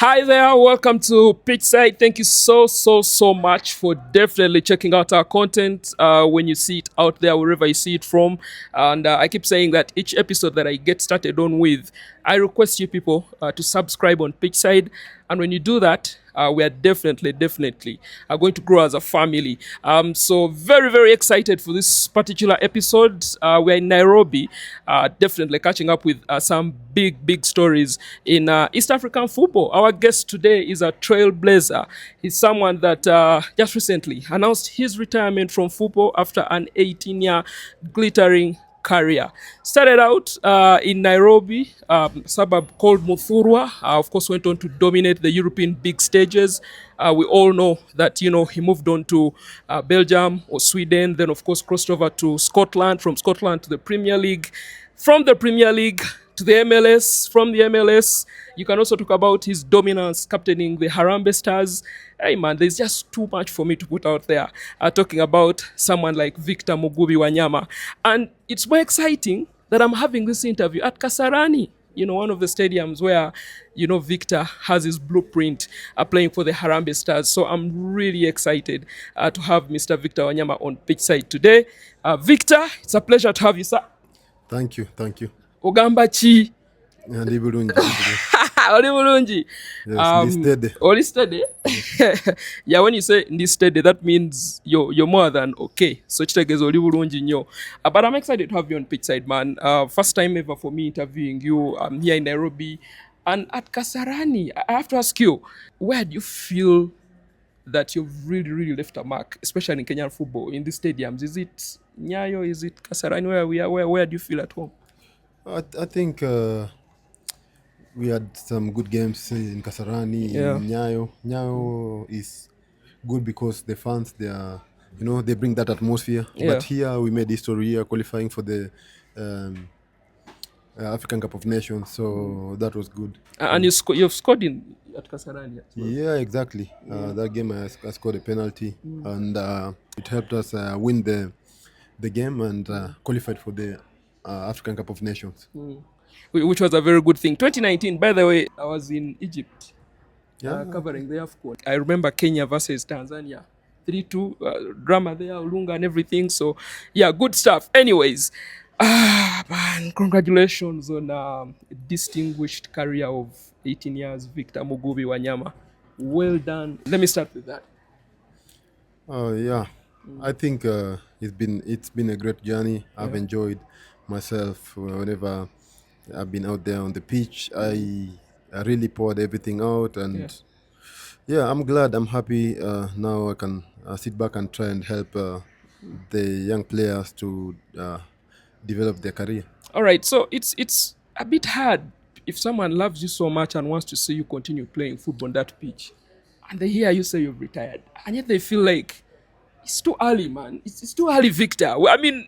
Hi there, welcome to Pitchside. Thank you so much for definitely checking out our content when you see it out there, wherever you see it from. And I keep saying that each episode that I get started on with, I request you people to subscribe on Pitchside. And when you do that, we are definitely going to grow as a family. So very excited for this particular episode. We're in Nairobi, definitely catching up with some big stories in East African football. Our guest today is a trailblazer. He's someone that just recently announced his retirement from football after an 18-year glittering career. Started out in Nairobi, suburb called Muthurwa. Of course, went on to dominate the European big stages. We all know that he moved on to Belgium or Sweden, then of course crossed over to Scotland. From Scotland to the Premier League, from the Premier League to the MLS, from the MLS. You can also talk about his dominance captaining the Harambee Stars. Hey man, there's just too much for me to put out there. Talking about someone like Victor Mugubi Wanyama. And it's more exciting that I'm having this interview at Kasarani, one of the stadiums where, Victor has his blueprint playing for the Harambee Stars. So I'm really excited to have Mr. Victor Wanyama on Pitchside today. Victor, it's a pleasure to have you, sir. Thank you. Ogamba chi? Ndi bulungi. Oli bulungi. Yes, ndi steady. Oli steady? Yeah, when you say ndi steady, that means you're more than okay. So kitegeeza oli bulungi nnyo. But I'm excited to have you on Pitchside, man. First time ever for me interviewing you. I'm here in Nairobi. And at Kasarani, I have to ask you, where do you feel that you've really left a mark, especially in Kenyan football, in the stadiums? Is it Nyayo? Is it Kasarani where we are? Where do you feel at home? I think we had some good games in Kasarani, Yeah. in Nyayo. Nyayo is good because the fans, they bring that atmosphere. Yeah. But here we made history here qualifying for the African Cup of Nations, so that was good. And you've scored at Kasarani as well. Yeah, exactly. That game I scored a penalty, and it helped us win the game and qualified for the African Cup of Nations. Which was a very good thing. 2019, by the way, I was in Egypt Yeah. covering the AFCON. I remember Kenya versus Tanzania. 3-2, drama there, Olunga and everything. So, yeah, good stuff. Anyways, man, congratulations on a distinguished career of 18 years, Victor Mugubi Wanyama. Well done. Let me start with that. Yeah. I think it's been a great journey. I've enjoyed myself whenever I've been out there on the pitch. I really poured everything out, and I'm glad. I'm happy. Now I can sit back and try and help the young players to develop their career. All right, so it's a bit hard if someone loves you so much and wants to see you continue playing football on that pitch, and they hear you say you've retired, and yet they feel like it's too early, man. It's too early, Victor. Well, I mean,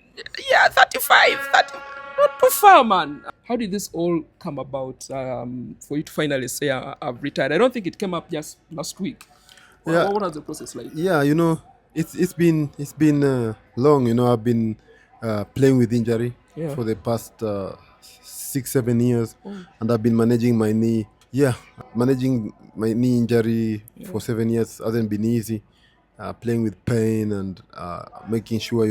yeah, 35, 30, not too far, man. How did this all come about for you to finally say I've retired? I don't think it came up just last week. Yeah. What was the process like? Yeah, it's been long. I've been playing with injury for the past 6-7 years, and I've been managing my knee. Yeah, managing my knee injury for 7 years hasn't been easy. Playing with pain and making sure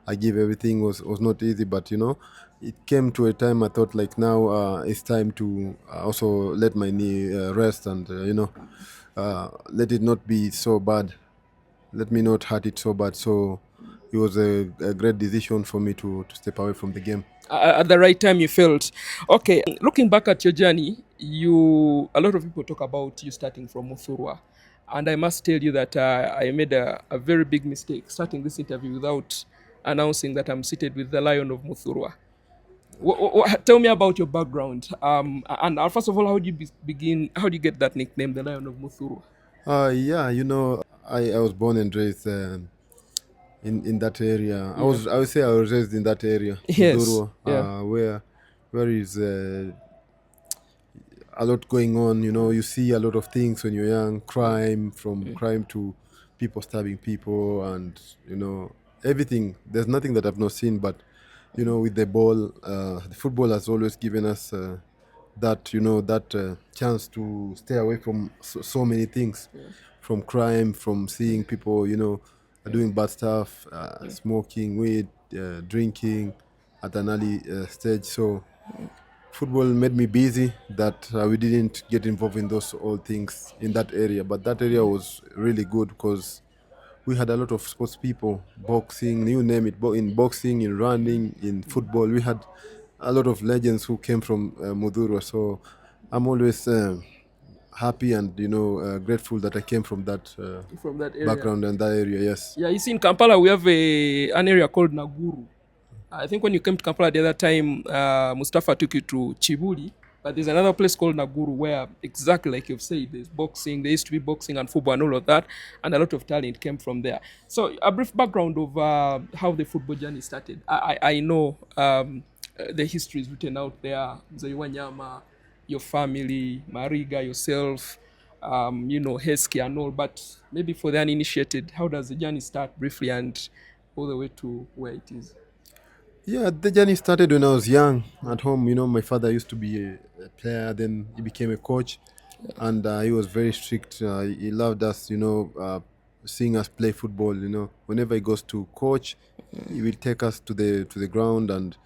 I give everything was not easy, but it came to a time I thought like now it's time to also let my knee rest and let it not be so bad, let me not hurt it so bad. So it was a great decision for me to step away from the game. At the right time you felt. Okay, looking back at your journey, a lot of people talk about you starting from Muthurwa, and I must tell you that I made a very big mistake starting this interview without announcing that I'm seated with the Lion of Muthurwa. Tell me about your background, and first of all, how do you begin? How do you get that nickname, the Lion of Muthurwa? I was born and raised in that area. I would say I was raised in that area. Yes. Mudurwa, where is a lot going on. You see a lot of things when you're young. Crime, from crime to people stabbing people, and everything. There's nothing that I've not seen, but with the ball, the football has always given us that chance to stay away from so many things, from crime, from seeing people doing bad stuff, smoking weed, drinking at an early stage. So football made me busy that we didn't get involved in those old things in that area, but that area was really good because we had a lot of sports people, boxing, you name it, in boxing, in running, in football. We had a lot of legends who came from Mudurwa. So I'm always happy and grateful that I came from that From that area. background and that area. Yes. Yeah, you see, in Kampala, we have an area called Naguru. I think when you came to Kampala the other time, Mustafa took you to Chibuli, but there's another place called Naguru where, exactly like you've said, there's boxing. There used to be boxing and football and all of that, and a lot of talent came from there. So, a brief background of how the football journey started. I know the history is written out there. Mzee Wanyama, your family, Mariga, yourself, Hesky and all. But maybe for the uninitiated, how does the journey start briefly and all the way to where it is? Yeah, the journey started when I was young at home. My father used to be a player, then he became a coach, and he was very strict. He loved us, seeing us play football. Whenever he goes to coach, he will take us to the ground, and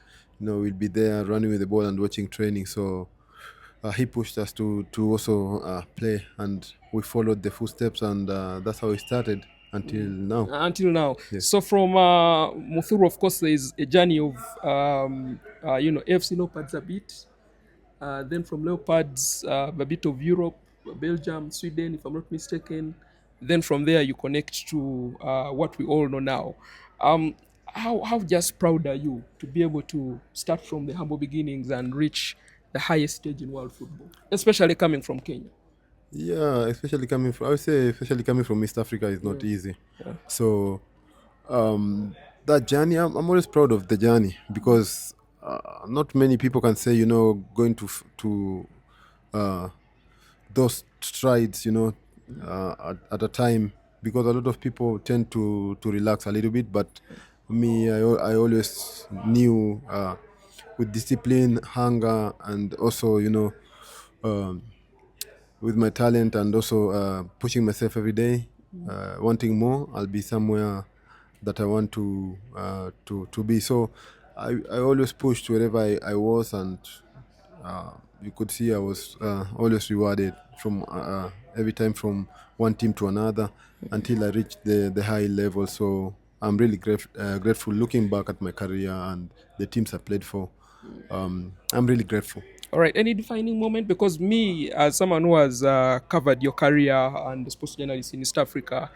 we'll be there running with the ball and watching training. So he pushed us to also play, and we followed the footsteps, and that's how it started until now. Until now. Yes. So from Muthuru, of course, there is a journey of AFC Leopards a bit. Then from Leopards, a bit of Europe, Belgium, Sweden, if I'm not mistaken. Then from there, you connect to what we all know now. How just proud are you to be able to start from the humble beginnings and reach the highest stage in world football, especially coming from Kenya? Yeah, I would say, especially coming from East Africa is not easy. So that journey, I'm always proud of the journey because not many people can say, going to uh, those strides, at a time, because a lot of people tend to relax a little bit. But me, I always knew with discipline, hunger, and also, um, with my talent and also pushing myself every day, wanting more, I'll be somewhere that I want to be. So I always pushed wherever I was, and you could see I was always rewarded from every time from one team to another until I reached the high level. So I'm really grateful looking back at my career and the teams I played for. I'm really grateful. All right, any defining moment? Because me, as someone who has covered your career and the sports journalist in East Africa,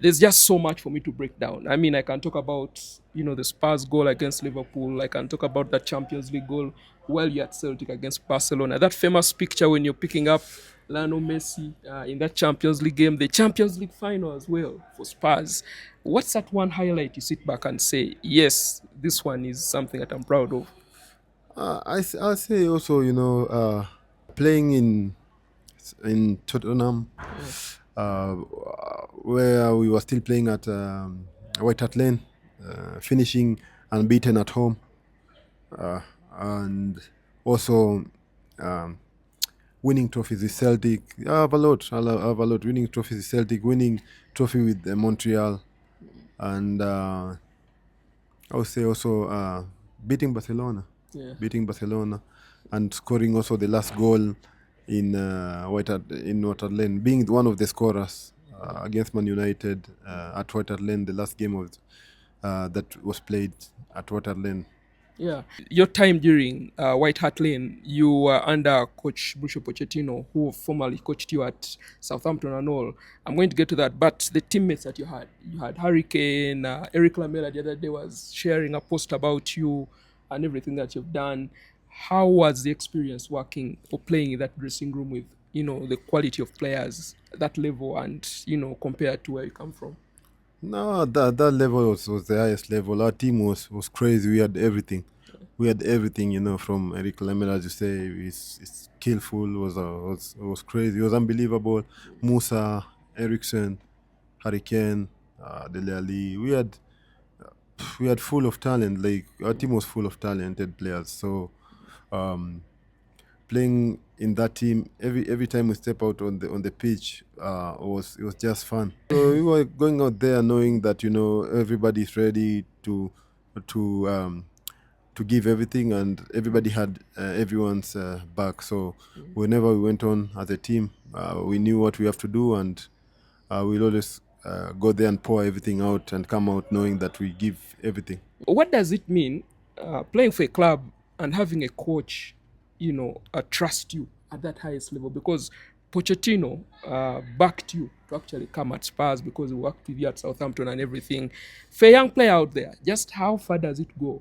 there's just so much for me to break down. I mean, I can talk about, the Spurs goal against Liverpool. I can talk about that Champions League goal while you're at Celtic against Barcelona. That famous picture when you're picking up Lionel Messi in that Champions League game, the Champions League final as well for Spurs. What's that one highlight you sit back and say, yes, this one is something that I'm proud of? I'll say also, playing in Tottenham, uh, where we were still playing at White Hart Lane, finishing unbeaten at home, and also um, winning trophies with Celtic. I have a lot. I have a lot. Winning trophies with Celtic, winning trophy with Montreal, and I would say also beating Barcelona. Yeah. Beating Barcelona, and scoring also the last goal in White Hart Lane, being one of the scorers against Man United at White Hart Lane, the last game of that was played at White Hart Lane. Yeah. Your time during White Hart Lane, you were under Coach Mauricio Pochettino, who formerly coached you at Southampton and all. I'm going to get to that, but the teammates that you had Harry Kane, Eric Lamela the other day was sharing a post about you and everything that you've done. How was the experience working or playing in that dressing room with, the quality of players, that level, and, compared to where you come from? No, that level was the highest level. Our team was crazy. We had everything. We had everything, from Eric Lamela, as you say, he's skillful, was crazy, it was unbelievable. Musa, Ericsson, Hurricane, Dele Ali. We had full of talent. Like our team was full of talented players. So um, playing in that team, every time we step out on the pitch, it was just fun. So we were going out there knowing that everybody's ready to to give everything, and everybody had everyone's back. So whenever we went on as a team, we knew what we have to do, and we'll always go there and pour everything out and come out knowing that we give everything. What does it mean playing for a club and having a coach, trust you at that highest level? Because Pochettino backed you to actually come at Spurs because he worked with you at Southampton and everything. For a young player out there, just how far does it go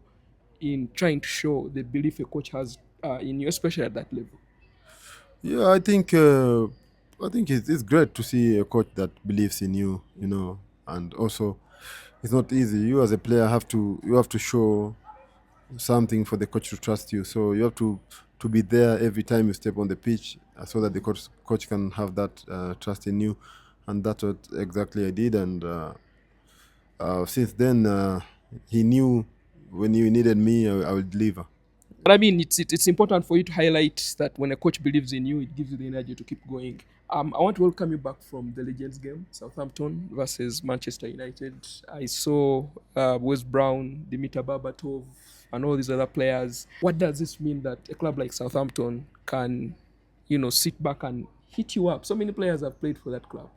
in trying to show the belief a coach has in you, especially at that level? Yeah, I think it's great to see a coach that believes in you, and also it's not easy. You as a player have to show something for the coach to trust you. So you have to be there every time you step on the pitch, so that the coach can have that trust in you, and that's what exactly I did. And since then, he knew when you needed me, I would deliver. But I mean, it's important for you to highlight that when a coach believes in you, it gives you the energy to keep going. I want to welcome you back from the Legends game, Southampton versus Manchester United. I saw Wes Brown, Dimitar Berbatov, and all these other players. What does this mean that a club like Southampton can, sit back and hit you up? So many players have played for that club,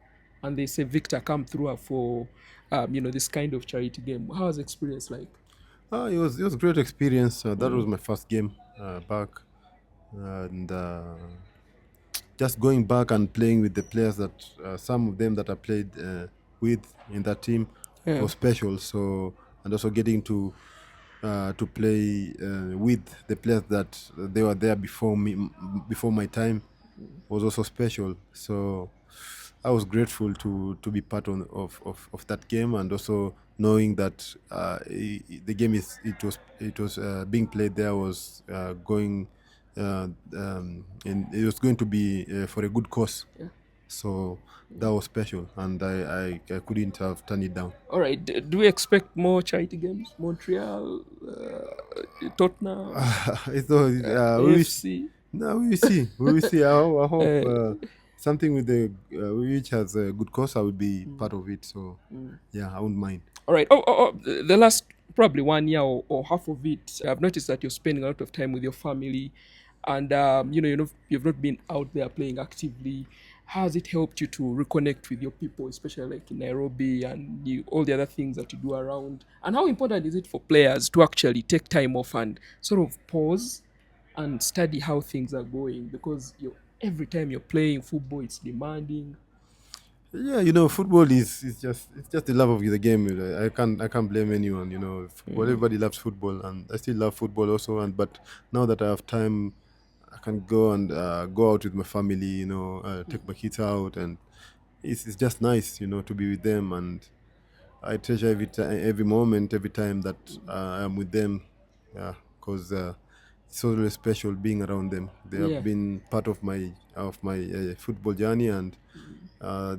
and they say, Victor, come through for, this kind of charity game. How was the experience like? It was a great experience. That was my first game back, and just going back and playing with the players that some of them that I played with in that team was special. So, and also getting to play with the players that they were there before me, before my time, was also special. So I was grateful to be part of that game, and also knowing that the game it was being played there was going and it was going to be for a good cause. Yeah. So that was special, and I couldn't have turned it down. All right. Do we expect more charity games? Montreal, Tottenham, We will AFC? no, we will see. We will see. I hope something with the which has a good cause, I would be part of it. So yeah, I wouldn't mind. All right. The last probably 1 year or half of it, I've noticed that you're spending a lot of time with your family, and you've not been out there playing actively. How has it helped you to reconnect with your people, especially like in Nairobi and all the other things that you do around? And how important is it for players to actually take time off and sort of pause and study how things are going? Because every time you're playing football, it's demanding. Yeah, football is just it's just the love of the game. I can't blame anyone. Football, everybody loves football, and I still love football also. But now that I have time, I can go and go out with my family. Take my kids out, and it's just nice. To be with them, and I treasure every moment, every time that I'm with them. Yeah, because it's always special being around them. They Yeah. have been part of my football journey, and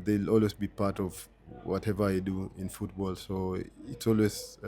they'll always be part of whatever I do in football. So it's always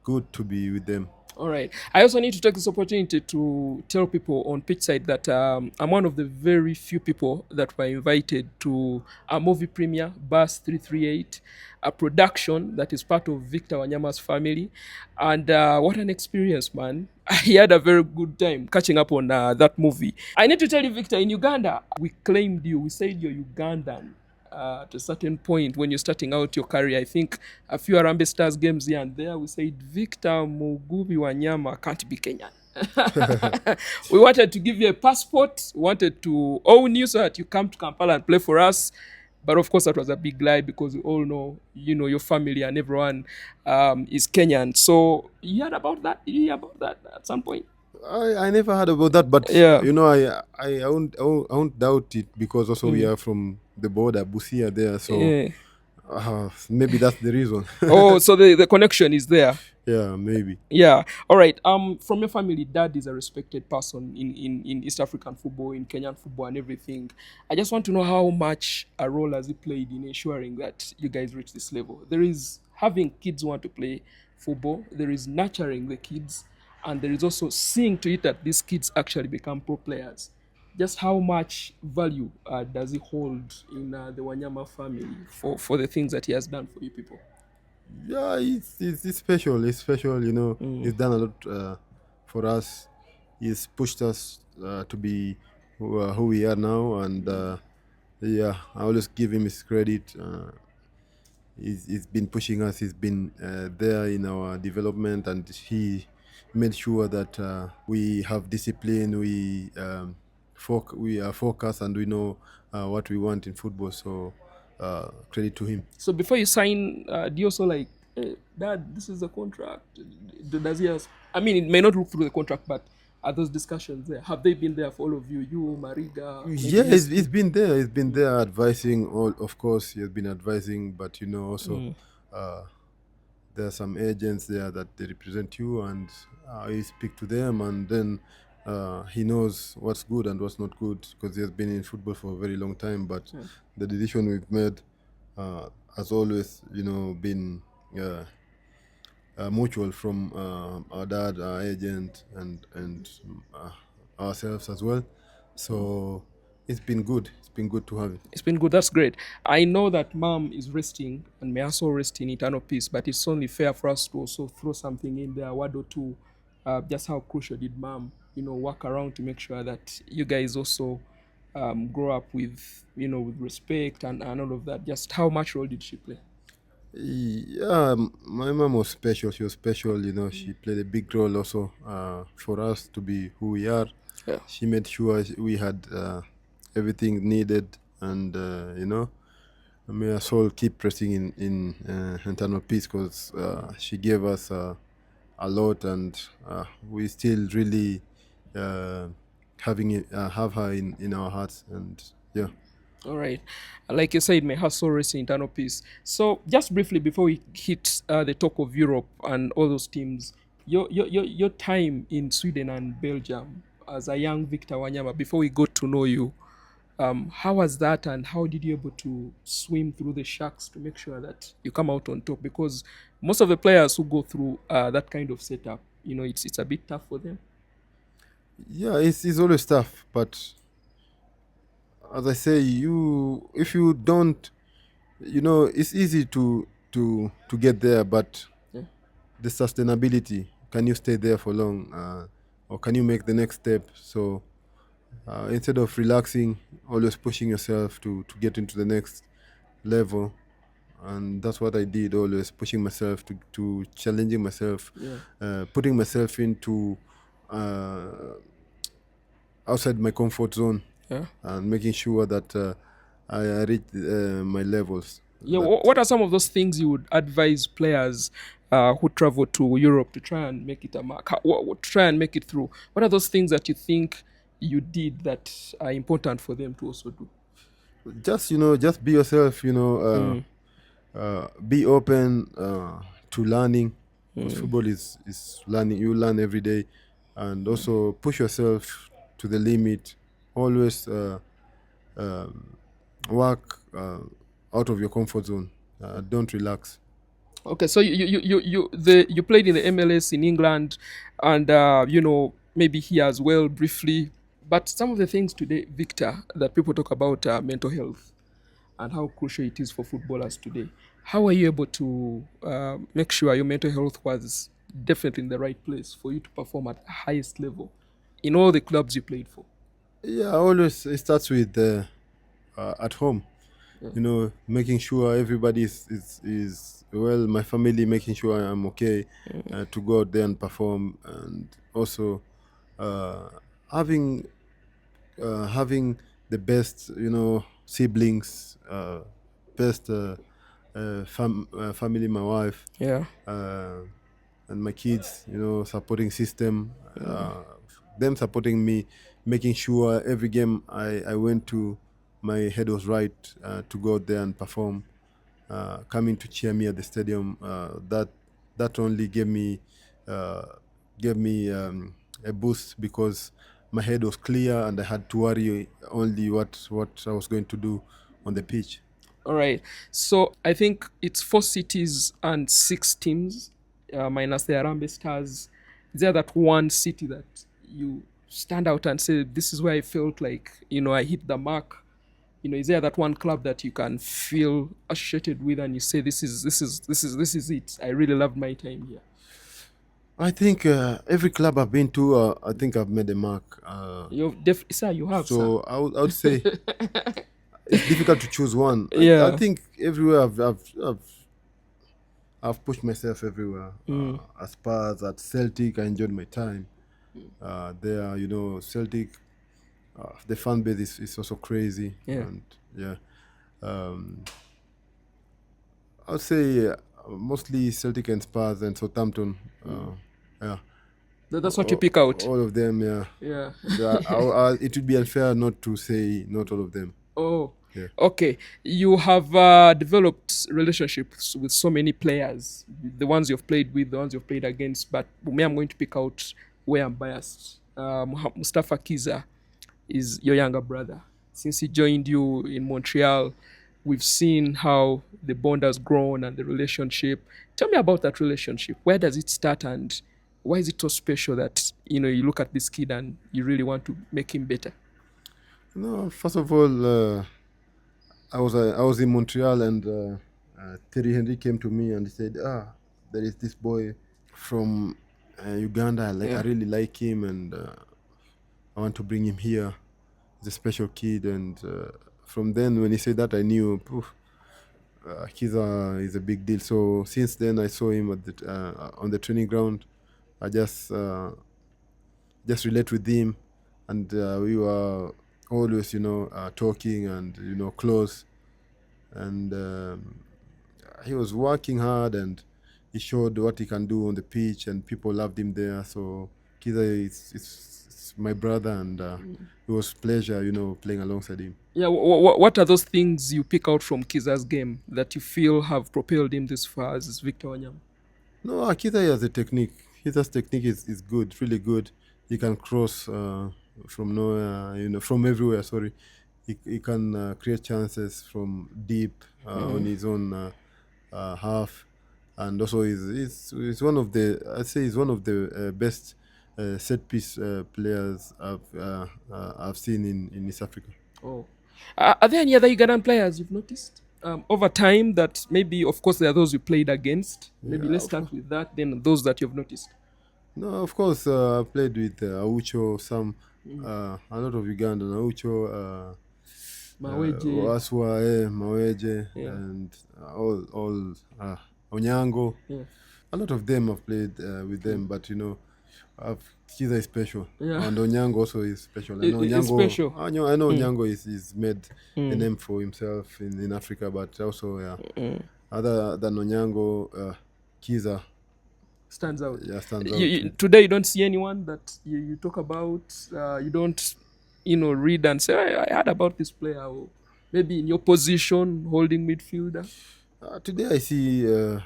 good to be with them. All right. I also need to take this opportunity to tell people on Pitchside that I'm one of the very few people that were invited to a movie premiere, Bus 338, a production that is part of Victor Wanyama's family. And what an experience, man. I had a very good time catching up on that movie. I need to tell you, Victor, in Uganda, we claimed you. We said you're Ugandan. At a certain point when you're starting out your career, I think a few Harambee Stars games here and there, we said Victor Mugubi Wanyama can't be Kenyan. We wanted to give you a passport, wanted to own you so that you come to Kampala and play for us. But of course, that was a big lie because we all know, your family and everyone is Kenyan. So you heard about that? Did you hear about that at some point? I never heard about that, but Yeah. I won't doubt it, because also we are from the border, Busia there, so Yeah. maybe that's the reason. Oh, so the connection is there. Yeah, maybe. Yeah. All right. From your family, dad is a respected person in East African football, in Kenyan football and everything. I just want to know how much a role has he played in ensuring that you guys reach this level. There is having kids who want to play football. There is nurturing the kids. And there is also seeing to it that these kids actually become pro players. just how much value does he hold in the Wanyama family for the things that he has done for you people? Yeah, it's special. It's special, you know. He's done a lot for us. He's pushed us to be who we are now, and yeah, I always give him his credit. He's been pushing us. He's been there in our development, and he made sure that we have discipline. We are focused, and we know what we want in football. So credit to him. So before you sign, do you also like, Dad, this is a contract? Does he ask? I mean, it may not look through the contract, but are those discussions there? Have they been there for all of you? You, Mariga? Yeah, he's been there. He's been there advising. All of course, he has been advising, but you know also there are some agents there that they represent you, and you speak to them, and then he knows what's good and what's not good because he has been in football for a very long time. But the decision we've made has always, you know, been mutual from our dad, our agent, and ourselves as well. So it's been good. It's been good to have it. It's been good. That's great. I know that Mom is resting and may also rest in eternal peace, but it's only fair for us to also throw something in there, a word or two. Just how crucial did Mom, work around to make sure that you guys also grow up with, with respect and all of that. Just how much role did she play? Yeah, my mom was special. She was special. You know, she played a big role also for us to be who we are. Yeah. She made sure we had everything needed, and may her soul keep resting in eternal peace because she gave us a lot, and we still really have her in our hearts, and yeah. All right. Like you said, may her soul rest in eternal peace. So, just briefly before we hit the talk of Europe and all those teams, your time in Sweden and Belgium as a young Victor Wanyama, before we got to know you, how was that, and how did you able to swim through the sharks to make sure that you come out on top? Because most of the players who go through that kind of setup, it's a bit tough for them. Yeah, it's always tough, but as I say, if you don't, it's easy to get there, but Yeah. the sustainability, can you stay there for long, or can you make the next step? So instead of relaxing, always pushing yourself to get into the next level, and that's what I did, always pushing myself to challenging myself, putting myself into outside my comfort zone, Yeah. and making sure that I reach my levels. Yeah, That- what are some of those things you would advise players who travel to Europe to try and make it a mark, try and make it through? What are those things that you think you did that are important for them to also do? just be yourself. Be open to learning. 'Cause football is learning. You learn every day, and also push yourself to the limit. Always work out of your comfort zone. Don't relax. Okay, so you played in the MLS in England, and maybe here as well briefly. But some of the things today, Victor, that people talk about mental health and how crucial it is for footballers today. How were you able to make sure your mental health was definitely in the right place for you to perform at the highest level in all the clubs you played for? Yeah, always it starts with at home. Making sure everybody is well. My family, making sure I'm okay to go out there and perform, and also uh, having having the best, siblings, best family, my wife, Yeah. and my kids, supporting system, them supporting me, making sure every game I went to, my head was right to go out there and perform, coming to cheer me at the stadium. That only uh, gave me a boost because my head was clear and I had to worry only what I was going to do on the pitch. All right. So I think it's 4 cities and 6 teams, minus the Arambe Stars. Is there that one city that you stand out and say this is where I felt like I hit the mark? Is there that one club that you can feel associated with and you say this is it? I really loved my time here. I think every club I've been to, I think I've made a mark. Sir, you have, sir. So I would say it's difficult to choose one. Yeah. I think everywhere I've pushed myself everywhere. As Spurs, at Celtic, I enjoyed my time. There, Celtic, the fan base is also crazy. Yeah. And yeah, um, I would say mostly Celtic and Spurs and Southampton. Yeah, That's what you pick out. all of them. Yeah, Yeah. it would be unfair not to say not all of them. Oh, Yeah. okay. You have developed relationships with so many players, the ones you've played with, the ones you've played against. But me, I'm going to pick out where I'm biased. Mustafa Kiza is your younger brother. Since he joined you in Montreal, we've seen how the bond has grown and the relationship. Tell me about that relationship. Where does it start, and why is it so special that you look at this kid and you really want to make him better? No, first of all, I was in Montreal, and Terry Henry came to me and he said, there is this boy from Uganda. I really like him, and I want to bring him here. He's a special kid. And from then, when he said that, I knew Kiza is a big deal. So since then, I saw him on the training ground. I just relate with him, and we were always, talking and close. And he was working hard, and he showed what he can do on the pitch, and people loved him there. So Kiza is my brother, and it was pleasure, playing alongside him. Yeah, what are those things you pick out from Kiza's game that you feel have propelled him this far as Victor Wanyama? No, Kiza has a technique. Kiza's technique is good, really good. He can cross from nowhere, from everywhere. Sorry, he can create chances from deep on his own half, and also he's one of the I'd say he's one of the best set piece players I've seen in East Africa. Oh, are there any other Ugandan players you've noticed over time that maybe, of course, there are those you played against? Maybe let's start with that. Then those that you've noticed. No, of course, I played with Aucho, a lot of Ugandan, Aucho, Maweje. Waswa, Maweje, Yeah. and all Onyango. Yeah. A lot of them I've played with them, but Kiza is special, Yeah. and Onyango also is special. I know It's special. I know Onyango is made a name for himself in Africa, but also other than Onyango, Kiza Stands out. stands out. Today, you don't see anyone that you talk about. You don't, read and say, I heard about this player. Or maybe in your position, holding midfielder. Today I see, I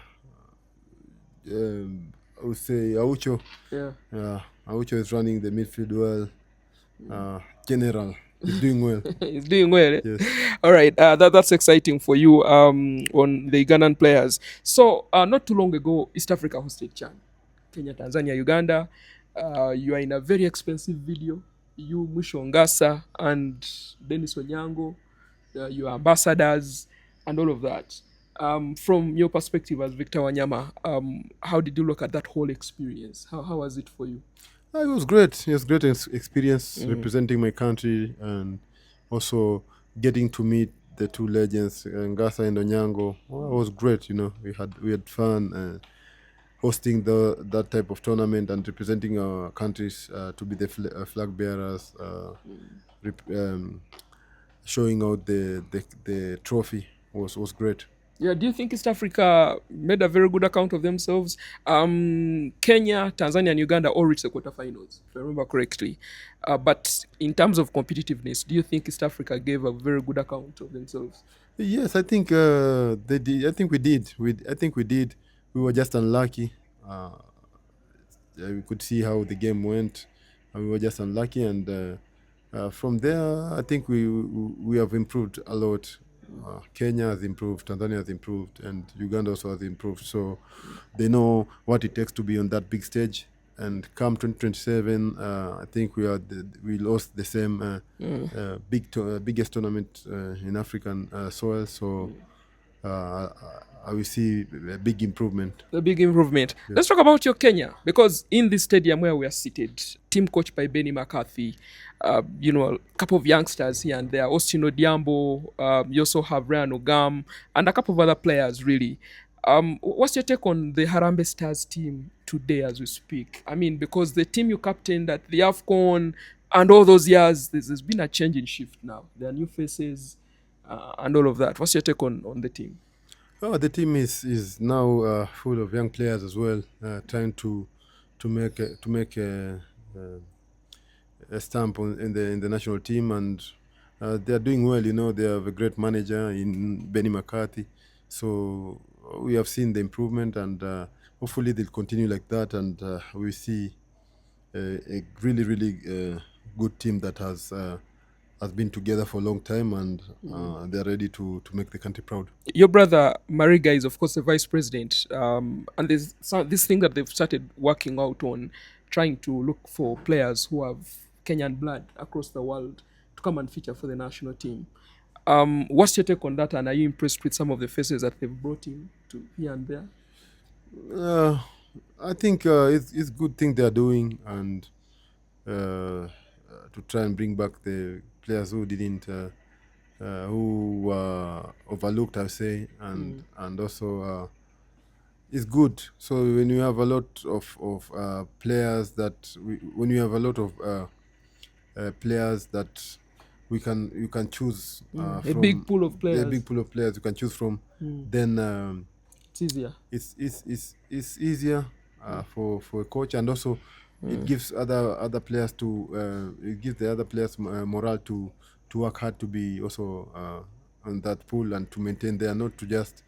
would say Aucho. Yeah. Aucho is running the midfield well. General is doing well. He's doing well. Eh? Yes. All right. That's exciting for you on the Ugandan players. So not too long ago, East Africa hosted CHAN. Kenya, Tanzania, Uganda. You are in a very expensive video. You, Mwisho Ngasa, and Dennis Onyango, your ambassadors, and all of that. From your perspective as Victor Wanyama, how did you look at that whole experience? How was it for you? It was great. It was great experience representing my country, and also getting to meet the two legends, Ngasa and Onyango. Well, it was great. We had fun hosting that type of tournament and representing our countries to be the flag bearers, showing out the trophy was great. Yeah, do you think East Africa made a very good account of themselves? Kenya, Tanzania, and Uganda all reached the quarterfinals, if I remember correctly. But in terms of competitiveness, do you think East Africa gave a very good account of themselves? Yes, I think they did. I think we did. We were just unlucky. We could see how the game went. We were just unlucky, and from there, I think we have improved a lot. Kenya has improved, Tanzania has improved, and Uganda also has improved. So they know what it takes to be on that big stage, and come 2027, I think we lost the same biggest tournament in African soil. So I will see a big improvement. A big improvement. Yeah. Let's talk about your Kenya, because in this stadium where we are seated, team coached by Benny McCarthy, a couple of youngsters here and there, Austin Odiambo, you also have Ryan Ogam, and a couple of other players, really. What's your take on the Harambee Stars team today as we speak? I mean, because the team you captained at the AFCON and all those years, there's been a change in shift now. There are new faces and all of that. What's your take on the team? Oh, the team is now full of young players as well, trying to make a stamp in the national team, and they are doing well. They have a great manager in Benny McCarthy, so we have seen the improvement, and hopefully they'll continue like that, and we see a really good team that has been together for a long time, and they're ready to make the country proud. Your brother Mariga is, of course, the vice president, and there's this thing that they've started working out on, trying to look for players who have Kenyan blood across the world to come and feature for the national team. What's your take on that, and are you impressed with some of the faces that they've brought in to here and there? I think it's good thing they're doing, and to try and bring back the players who didn't, who were overlooked, I say, and also it's good. So when you have a lot of players when you have a lot of players that you can choose a from, big pool of players. A big pool of players you can choose from. Then it's easier. It's easier for a coach, and also it gives other players it gives the other players morale to work hard to be also on that pool and to maintain there, not to just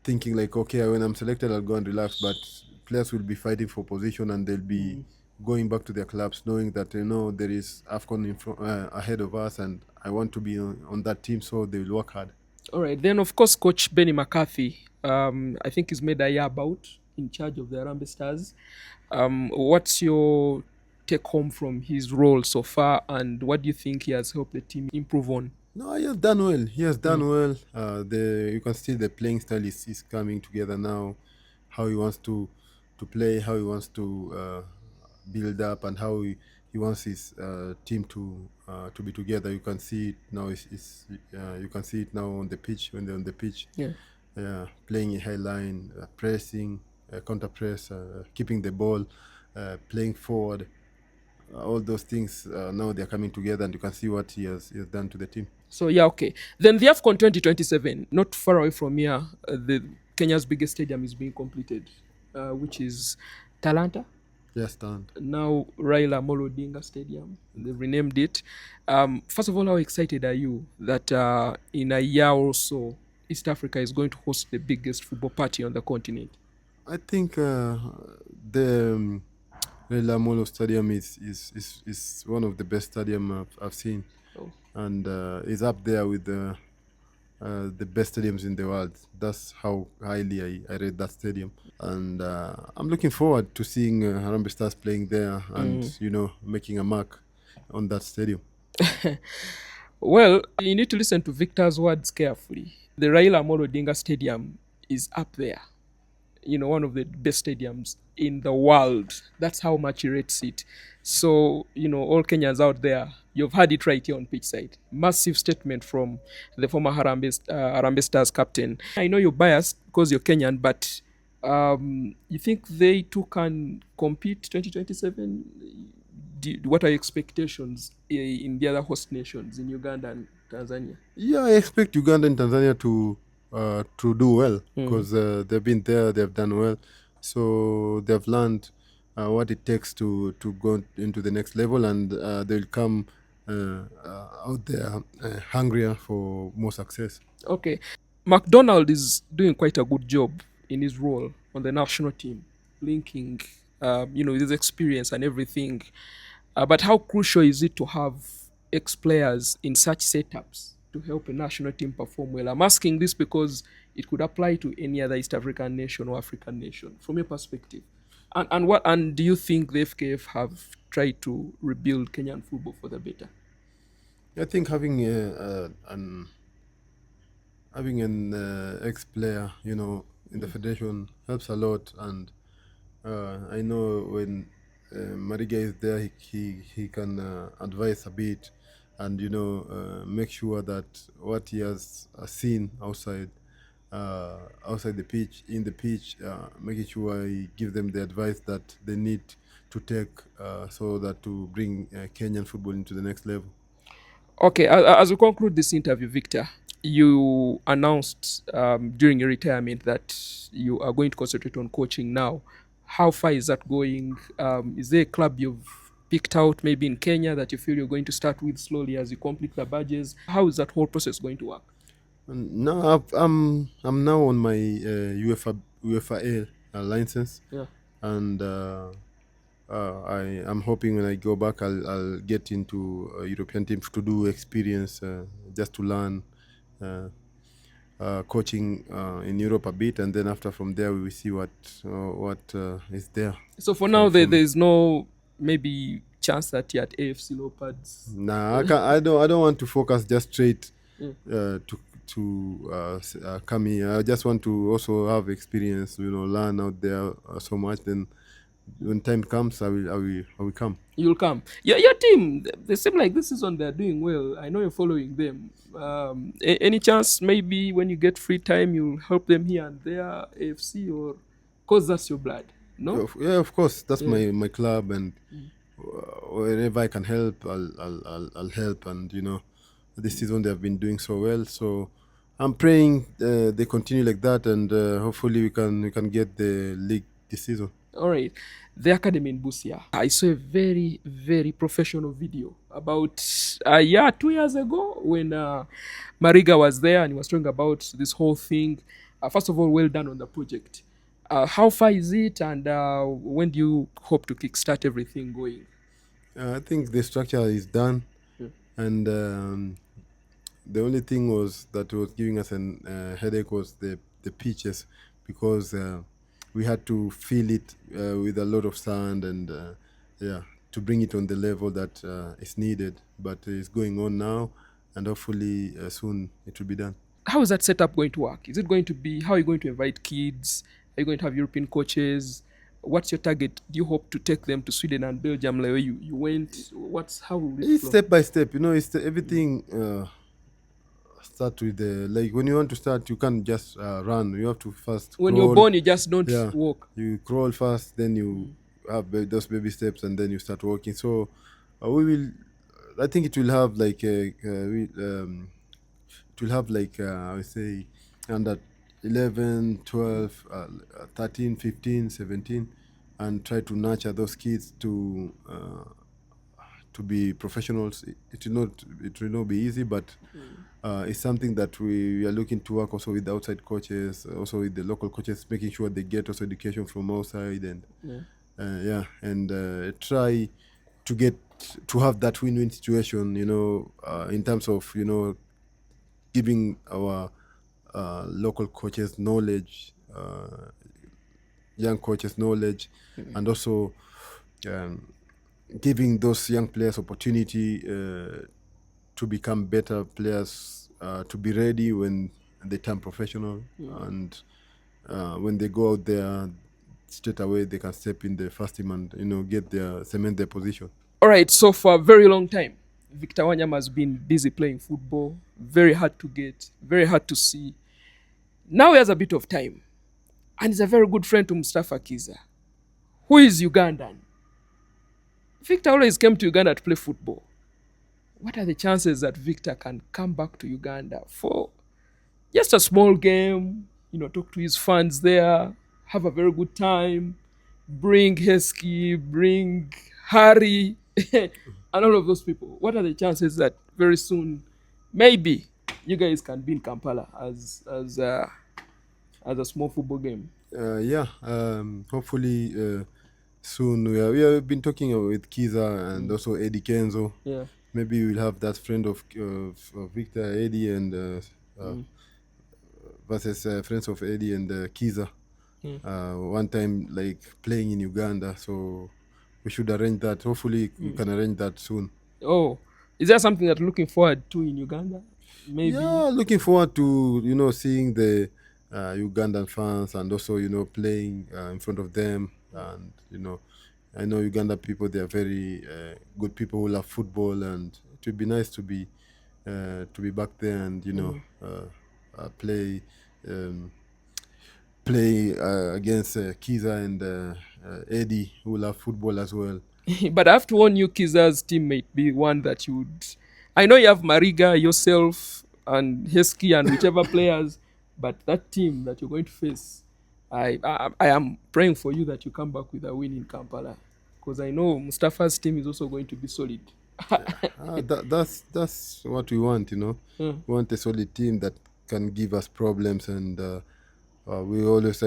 thinking like, okay, when I'm selected I'll go and relax, but players will be fighting for position, and they'll be going back to their clubs knowing that there is AFCON ahead of us, and I want to be on that team, so they will work hard. All right, then of course Coach Benny McCarthy, I think he's made a year about in charge of the Harambee Stars. What's your take home from his role so far, and what do you think he has helped the team improve on? No, he has done well. He has done well. You can see the playing style is coming together now. How he wants to play, how he wants to build up, and how he wants his team to be together. You can see it now. You can see it now on the pitch, when they're on the pitch. Yeah. Playing a high line, pressing, counter press, keeping the ball, playing forward. All those things now they're coming together, and you can see what he has done to the team. So yeah, okay. Then the AFCON 2027, not far away from here, the Kenya's biggest stadium is being completed, which is Talanta. Yes, Talanta. Now Raila Amolo Odinga Stadium. They've renamed it. First of all, how excited are you that in a year or so, East Africa is going to host the biggest football party on the continent? I think the Raila Amolo Stadium is one of the best stadium I've seen. And is up there with the best stadiums in the world. That's how highly I rate that stadium. And I'm looking forward to seeing Harambee Stars playing there and, making a mark on that stadium. Well, you need to listen to Victor's words carefully. The Raila Amolo Odinga Stadium is up there. One of the best stadiums in the world. That's how much he rates it. So, all Kenyans out there, you've heard it right here on Pitch Side. Massive statement from the former Harambee Stars captain. I know you're biased because you're Kenyan, but you think they too can compete 2027? What are your expectations in the other host nations, in Uganda and Tanzania? Yeah, I expect Uganda and Tanzania to do well, because they've been there, they've done well. So they've learned what it takes to go into the next level, and they'll come out there hungrier for more success. Okay. McDonald is doing quite a good job in his role on the national team, linking, his experience and everything. But how crucial is it to have ex-players in such setups to help a national team perform well? I'm asking this because it could apply to any other East African nation or African nation. From your perspective. And do you think the FKF have tried to rebuild Kenyan football for the better? I think having an ex-player, in the federation helps a lot. And I know when Mariga is there, he can advise a bit, and make sure that what he has seen outside the pitch, in the pitch, making sure he give them the advice that they need to take, so that to bring Kenyan football into the next level. Okay, as we conclude this interview, Victor, you announced during your retirement that you are going to concentrate on coaching now. How far is that going? Is there a club you've picked out maybe in Kenya that you feel you're going to start with slowly as you complete the badges? How is that whole process going to work? And now I'm now on my UEFA license, Yeah. and I'm hoping when I go back, I'll get into European teams to do experience, just to learn coaching in Europe a bit, and then after from there we will see what is there. So for now, there's no maybe chance that you're at AFC Leopards. Nah, I don't want to focus just straight come here. I just want to also have experience, learn out there so much. Then when time comes, I will come. You'll come. Your team, they seem like this season they're doing well. I know you're following them. Any chance maybe when you get free time you'll help them here and there, AFC, or because that's your blood? No. Yeah, of course. That's my club, and wherever I can help, I'll help. And this season they have been doing so well. So I'm praying they continue like that, and hopefully we can get the league this season. All right. The academy in Busia. I saw a very, very professional video about 2 years ago when Mariga was there and he was talking about this whole thing. First of all, well done on the project. How far is it, and when do you hope to kickstart everything going? I think the structure is done, and the only thing that was giving us a headache was the pitches, because we had to fill it with a lot of sand, and to bring it on the level that is needed. But it's going on now, and hopefully soon it will be done. How is that setup going to work? Is it going to be, how are you going to invite kids? Are you going to have European coaches? What's your target? Do you hope to take them to Sweden and Belgium like you went? How will it flow? Step by step, it's everything. Start with like when you want to start, you can't just run. You have to first when crawl. You're born, you just don't walk. You crawl first, then you have those baby steps, and then you start walking. So we will, I think it will have like it will have like I would say under 11, 12, 13, 15, 17, and try to nurture those kids to be professionals. It will not be easy, but it's something that we are looking to work also with the outside coaches, also with the local coaches, making sure they get also education from outside, and try to get to have that win-win situation, in terms of giving our local coaches knowledge, young coaches knowledge, and also giving those young players opportunity to become better players, to be ready when they turn professional, and when they go out there, straight away they can step in the first team and cement their position. All right, so for a very long time, Victor Wanyama has been busy playing football. Very hard to get, very hard to see. Now he has a bit of time, and he's a very good friend to Mustafa Kiza, who is Ugandan. Victor always came to Uganda to play football. What are the chances that Victor can come back to Uganda for just a small game, talk to his fans there, have a very good time, bring Heskey, bring Harry, and all of those people? What are the chances that very soon, maybe, you guys can be in Kampala as a small football game? Hopefully soon. We have been talking with Kiza and also Eddie Kenzo. Yeah. Maybe we'll have that friend of Victor, Eddie, and versus friends of Eddie and Kiza. one time like playing in Uganda. So we should arrange that. Hopefully we can arrange that soon. Oh, is there something that you're looking forward to in Uganda? Maybe. Yeah, looking forward to seeing the Ugandan fans, and also playing in front of them. And I know Uganda people, they are very good people who love football, and it would be nice to be back there and play um, against Kiza and Eddie, who love football as well. But I have to warn you, Kiza's team might be one that you would. I know you have Mariga, yourself, and Hesky, and whichever players, but that team that you're going to face, I am praying for you that you come back with a win in Kampala, because I know Mustafa's team is also going to be solid. That's what we want, We want a solid team that can give us problems, and we always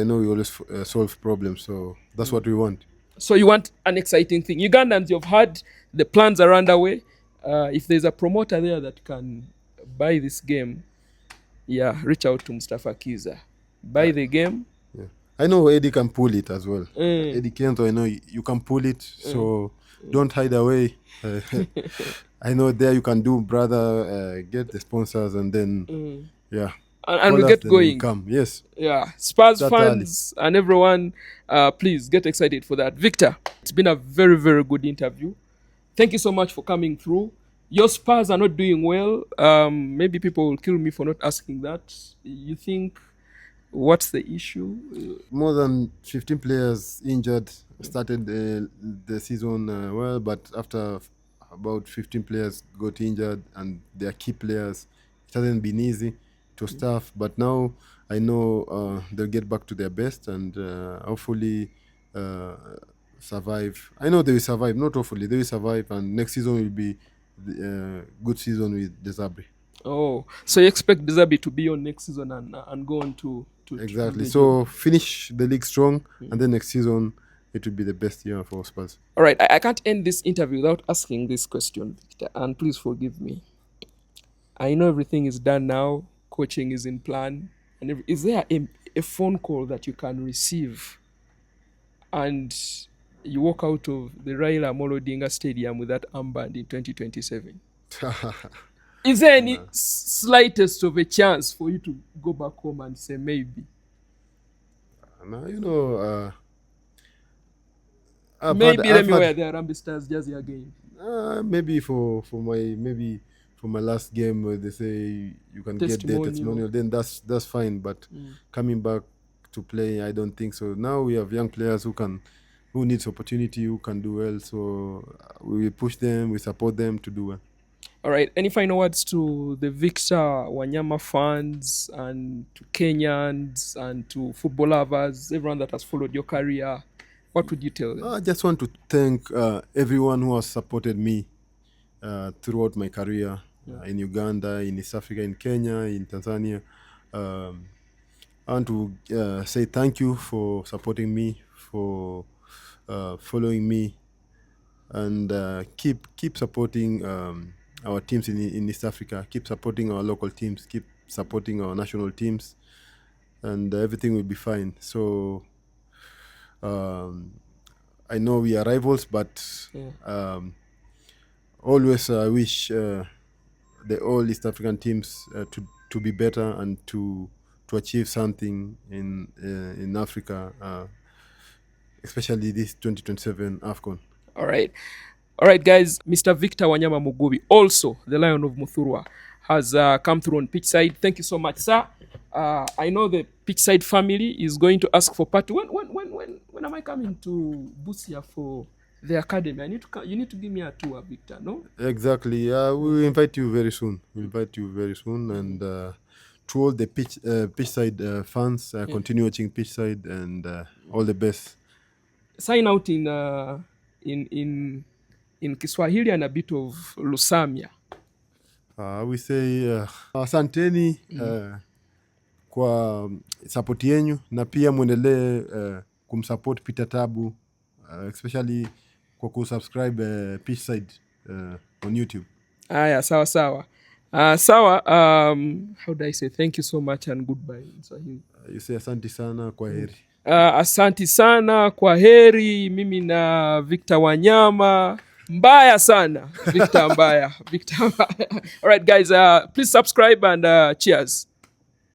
solve problems, so that's what we want. So you want an exciting thing. Ugandans, you've heard the plans are underway. If there's a promoter there that can buy this game, yeah, reach out to Mustafa Kiza. Buy the game. Yeah. I know Eddie can pull it as well. Eddie Kento, I know you can pull it, so don't hide away. I know there you can do, brother. Get the sponsors, and then yeah. And we get going. Come. Yes. Yeah. Spurs fans and everyone, please get excited for that. Victor, it's been a very, very good interview. Thank you so much for coming through. Your Spurs are not doing well. Maybe people will kill me for not asking that. You think, what's the issue? More than 15 players injured. Started the season well, but after about 15 players got injured, and their key players, it hasn't been easy to staff. But now I know they'll get back to their best, and hopefully survive. I know they will survive. Not hopefully, they will survive, and next season will be a good season with Desabre. Oh, so you expect Desabre to be on next season and go on to exactly. So finish the league strong, and then next season it will be the best year for Spurs. All right, I can't end this interview without asking this question, Victor, and please forgive me. I know everything is done now. Coaching is in plan. And is there a phone call that you can receive and you walk out of the Raila Amolo Odinga Stadium with that armband in 2027? Is there any slightest of a chance for you to go back home and say maybe? No, maybe let me wear the Harambee Stars jersey again. Maybe for my last game where they say you can get the testimonial, then that's fine. But coming back to play, I don't think so. Now we have young players who needs opportunity, who can do well. So we push them, we support them to do well. All right. Any final words to the Victor Wanyama fans and to Kenyans and to football lovers, everyone that has followed your career? What would you tell them? I just want to thank everyone who has supported me throughout my career in Uganda, in East Africa, in Kenya, in Tanzania. I want to say thank you for supporting me, for following me, and keep supporting our teams in East Africa. Keep supporting our local teams. Keep supporting our national teams, and everything will be fine. So I know we are rivals, but always I wish the all East African teams to be better and to achieve something in Africa, especially this 2027 AFCON. All right, guys. Mr. Victor Wanyama Mugubi, also the Lion of Muthurwa, has come through on Pitchside. Thank you so much, sir. I know the Pitchside family is going to ask for part. When am I coming to Busia for the academy? You need to give me a tour, Victor. No? Exactly. We will invite you very soon. And to all the Pitchside fans, continue watching Pitchside, and all the best. Sign out in Kiswahili and a bit of Lusamia. We say asanteni kwa support yenyu, na pia muendelee kumsupport Peter Tabu, especially kwa kusubscribe Pitchside on YouTube. Aya, sawa. How do I say thank you so much and goodbye in Swahili? You say asante sana, kwa heri. Asanti sana, kwa heri. Mimi na Victor Wanyama. Mbaya sana Victor, mbaya Victor. All right guys, please subscribe and cheers.